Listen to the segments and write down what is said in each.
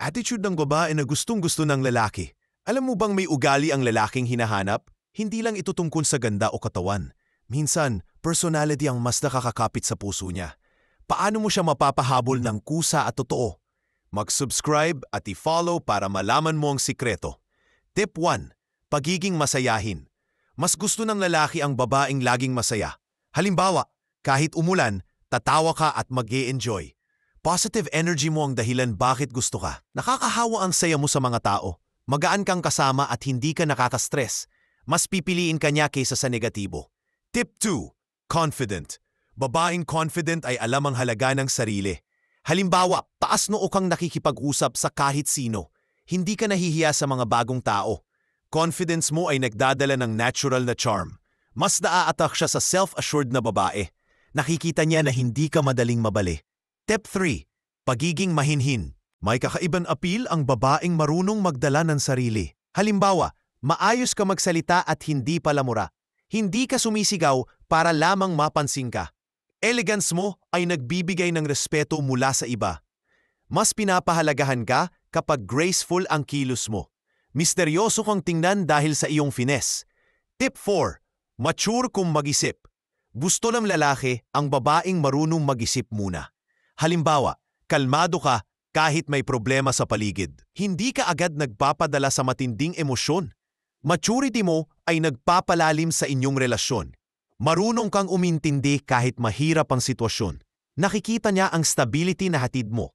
Attitude ng babae na gustong-gusto ng lalaki. Alam mo bang may ugali ang lalaking hinahanap? Hindi lang ito tungkol sa ganda o katawan. Minsan, personality ang mas nakakakapit sa puso niya. Paano mo siya mapapahabol ng kusa at totoo? Mag-subscribe at i-follow para malaman mo ang sikreto. Tip 1. Pagiging masayahin. Mas gusto ng lalaki ang babaeng laging masaya. Halimbawa, kahit umulan, tatawa ka at mag-e-enjoy. Positive energy mo ang dahilan bakit gusto ka. Nakakahawa ang saya mo sa mga tao. Magaan kang kasama at hindi ka nakaka-stress. Mas pipiliin ka niya kaysa sa negatibo. Tip 2. Confident. Babaeng confident ay alam ang halaga ng sarili. Halimbawa, taas noo kang nakikipag-usap sa kahit sino. Hindi ka nahihiya sa mga bagong tao. Confidence mo ay nagdadala ng natural na charm. Mas naa-attract siya sa self-assured na babae. Nakikita niya na hindi ka madaling mabali. Tip 3. Pagiging mahinhin. May kakaibang appeal ang babaeng marunong magdala ng sarili. Halimbawa, maayos ka magsalita at hindi palamura. Hindi ka sumisigaw para lamang mapansin ka. Elegance mo ay nagbibigay ng respeto mula sa iba. Mas pinapahalagahan ka kapag graceful ang kilos mo. Misteryoso kang tingnan dahil sa iyong finesse. Tip 4. Mature kung mag-isip. Gusto ng lalaki ang babaeng marunong mag-isip muna. Halimbawa, kalmado ka kahit may problema sa paligid. Hindi ka agad nagpapadala sa matinding emosyon. Maturity mo ay nagpapalalim sa inyong relasyon. Marunong kang umintindi kahit mahirap ang sitwasyon. Nakikita niya ang stability na hatid mo.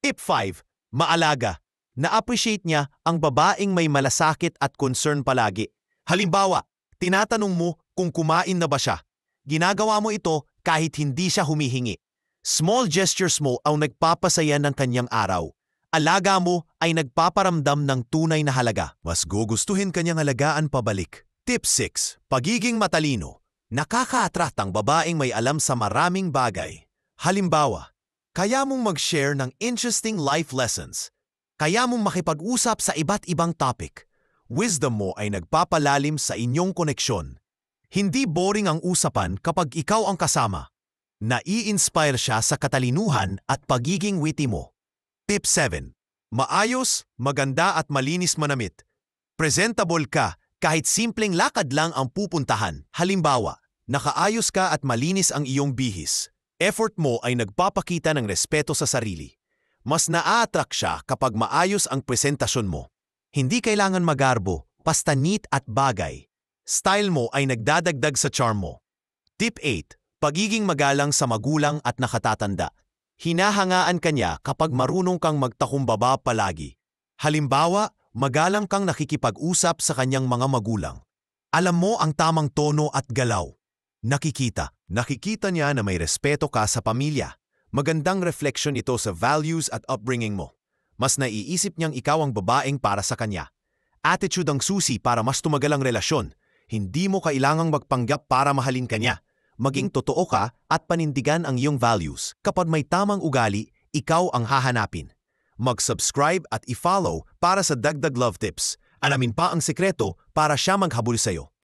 Tip 5. Maalaga. Na-appreciate niya ang babaeng may malasakit at concern palagi. Halimbawa, tinatanong mo kung kumain na ba siya. Ginagawa mo ito kahit hindi siya humihingi. Small gestures mo ang nagpapasaya ng kanyang araw. Alaga mo ay nagpaparamdam ng tunay na halaga. Mas gugustuhin kanyang alagaan pabalik. Tip 6. Pagiging matalino. Nakaka-attract ang babaeng may alam sa maraming bagay. Halimbawa, kaya mong mag-share ng interesting life lessons. Kaya mong makipag-usap sa iba't ibang topic. Wisdom mo ay nagpapalalim sa inyong koneksyon. Hindi boring ang usapan kapag ikaw ang kasama. Nai-inspire siya sa katalinuhan at pagiging witty mo. Tip 7. Maayos, maganda at malinis manamit. Presentable ka kahit simpleng lakad lang ang pupuntahan. Halimbawa, nakaayos ka at malinis ang iyong bihis. Effort mo ay nagpapakita ng respeto sa sarili. Mas naa-attract siya kapag maayos ang presentasyon mo. Hindi kailangan magarbo, basta neat at bagay. Style mo ay nagdadagdag sa charm mo. Tip 8. Pagiging magalang sa magulang at nakatatanda. Hinahangaan ka niya kapag marunong kang magtakumbaba palagi. Halimbawa, magalang kang nakikipag-usap sa kanyang mga magulang. Alam mo ang tamang tono at galaw. Nakikita niya na may respeto ka sa pamilya. Magandang reflection ito sa values at upbringing mo. Mas naiisip niyang ikaw ang babaeng para sa kanya. Attitude ang susi para mas tumagal ang relasyon. Hindi mo kailangang magpanggap para mahalin ka niya. Maging totoo ka at panindigan ang iyong values. Kapag may tamang ugali, ikaw ang hahanapin. Mag-subscribe at i-follow para sa dagdag love tips. Alamin pa ang sekreto para siya maghabol sa'yo.